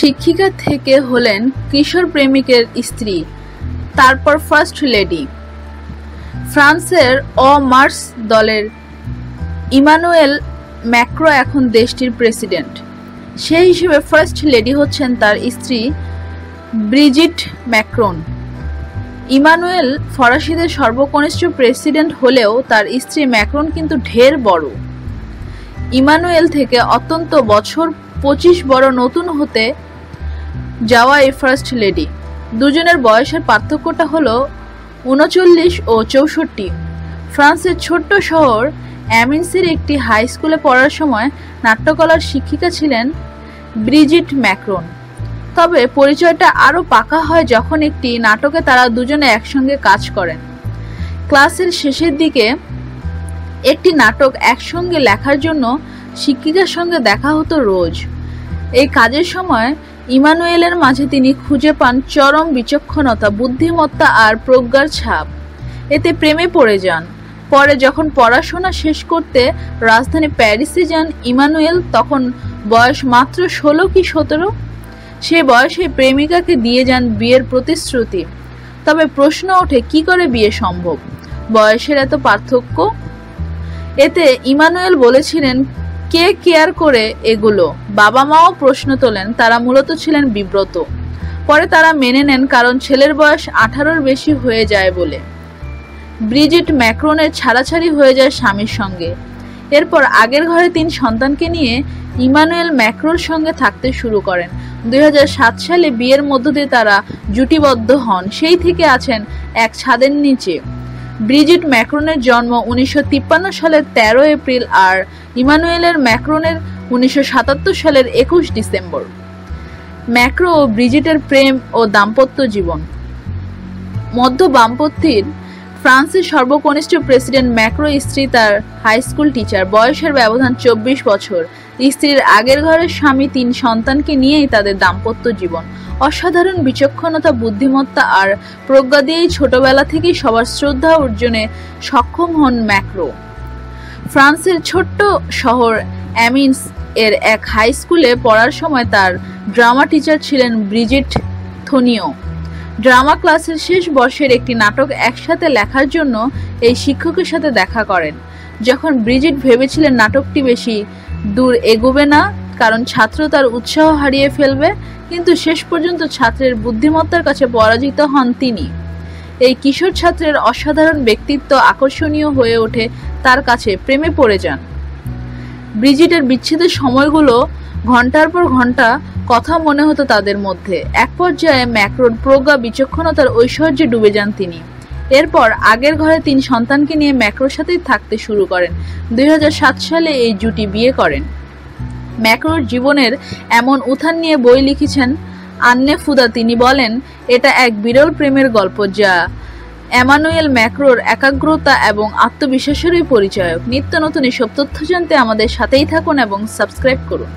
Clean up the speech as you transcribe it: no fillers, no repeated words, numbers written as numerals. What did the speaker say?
শিক্ষিকা থেকে হলেন কিশোর প্রেমিকের স্ত্রী, তারপর ফার্স্ট লেডি। ফ্রান্সের মার্স দলের ইমানুয়েল ম্যাক্রো এখন দেশটির প্রেসিডেন্ট। সেই হিসেবে ফার্স্ট লেডি হচ্ছেন তার স্ত্রী ব্রিজিট ম্যাক্রন। ইমানুয়েল ফরাসিদের সর্বকনিষ্ঠ প্রেসিডেন্ট হলেও তার স্ত্রী ম্যাক্রন কিন্তু ঢের বড়। ইমানুয়েল থেকে অত্যন্ত বছর 25 বড় নতুন হতে যাওয়া এই ফার্স্ট লেডি। দুজনের বয়সের পার্থক্যটা হলো 39 ও 64। ফ্রান্সের ছোট্ট শহর অ্যামিন্সের একটি হাই স্কুলে পড়ার সময় নাট্যকলার শিক্ষিকা ছিলেন ব্রিজিট ম্যাক্রন। তবে পরিচয়টা আরও পাকা হয় যখন একটি নাটকে তারা দুজনে একসঙ্গে কাজ করেন। ক্লাসের শেষের দিকে একটি নাটক একসঙ্গে লেখার জন্য শিক্ষিকার সঙ্গে দেখা হতো রোজ। এই কাজের সময় ইমানুয়েলের মাঝে তিনি খুঁজে পান চরম বিচক্ষণতা, বুদ্ধিমত্তা আর প্রজ্ঞার ছাপ। এতে প্রেমে পড়ে যান। পরে যখন পড়াশোনা শেষ করতে রাজধানী প্যারিসে যান ইমানুয়েল, তখন বয়স মাত্র 16 কি 17। সে বয়সে প্রেমিকাকে দিয়ে যান বিয়ের প্রতিশ্রুতি। তবে প্রশ্ন ওঠে, কি করে বিয়ে সম্ভব? বয়সের এত পার্থক্য। এতে ইমানুয়েল বলেছিলেন, কে কেয়ার করে এগুলো? বাবা মাও প্রশ্ন তোলেন। তারা মূলত ছিলেন বিব্রত। পরে তারা মেনে নেন, কারণ ছেলের বয়স 18-র বেশি হয়ে যায় বলে। ব্রিজিট ম্যাক্রনের ছাড়াছাড়ি হয়ে যায় স্বামীর সঙ্গে। এরপর আগের ঘরে 3 সন্তানকে নিয়ে ইমানুয়েল ম্যাক্রোর সঙ্গে থাকতে শুরু করেন। 2007 সালে বিয়ের মধ্য দিয়ে তারা জুটিবদ্ধ হন। সেই থেকে আছেন এক ছাদের নিচে। ব্রিজিট ম্যাক্রনের জন্ম 1953 সালের 13 এপ্রিল আর ইমানুয়েলের ম্যাক্রনের 1977 সালের 21 ডিসেম্বর। ম্যাক্রো ও ব্রিজিটের প্রেম ও দাম্পত্য জীবন। মধ্য বামপন্থীর ফ্রান্সের সর্বকনিষ্ঠ প্রেসিডেন্ট ম্যাক্রো স্ত্রী তার হাই স্কুল টিচার। বয়সের ব্যবধান 24 বছর। স্ত্রীর আগের ঘরের স্বামী 3 সন্তানকে নিয়েই তাদের দাম্পত্য জীবন। অসাধারণ বিচক্ষণতা, বুদ্ধিমত্তা আর প্রজ্ঞা দিয়েই ছোটবেলা থেকেই সবার শ্রদ্ধা অর্জনে সক্ষম হন ম্যাক্রো। ফ্রান্সের ছোট্ট শহর অ্যামিন্স এর এক হাই স্কুলে পড়ার সময় তার ড্রামা টিচার ছিলেন ব্রিজিট থনিও। ড্রামা ক্লাসের শেষ বর্ষের একটি নাটক একসাথে লেখার জন্য এই শিক্ষকের সাথে দেখা করেন। যখন ব্রিজিট ভেবেছিলেন নাটকটি বেশি দূর এগোবে না, কারণ ছাত্র তার উৎসাহ হারিয়ে ফেলবে, কিন্তু শেষ পর্যন্ত ছাত্রের বুদ্ধিমত্তার কাছে পরাজিত হন তিনি। এই কিশোর ছাত্রের অসাধারণ ব্যক্তিত্ব আকর্ষণীয় হয়ে ওঠে তার কাছে, প্রেমে পড়ে যান। ব্রিজিটের বিচ্ছেদের সময়গুলো ঘন্টার পর ঘন্টা কথা মনে হতো তাদের মধ্যে। এক পর্যায়ে ম্যাক্রোর প্রজ্ঞা, বিচক্ষণতার ঐশ্বর্যে ডুবে যান তিনি। এরপর আগের ঘরে 3 সন্তানকে নিয়ে ম্যাক্রোর সাথেই থাকতে শুরু করেন। 2007 সালে এই জুটি বিয়ে করেন। ম্যাক্রোর জীবনের এমন উত্থান নিয়ে বই লিখেছেন আন্নে ফুদা। তিনি বলেন, এটা এক বিরল প্রেমের গল্প যা এমানুয়েল ম্যাক্রোর একাগ্রতা এবং আত্মবিশ্বাসেরই পরিচায়ক। নিত্য নতুন এসব তথ্য জানতে আমাদের সাথেই থাকুন এবং সাবস্ক্রাইব করুন।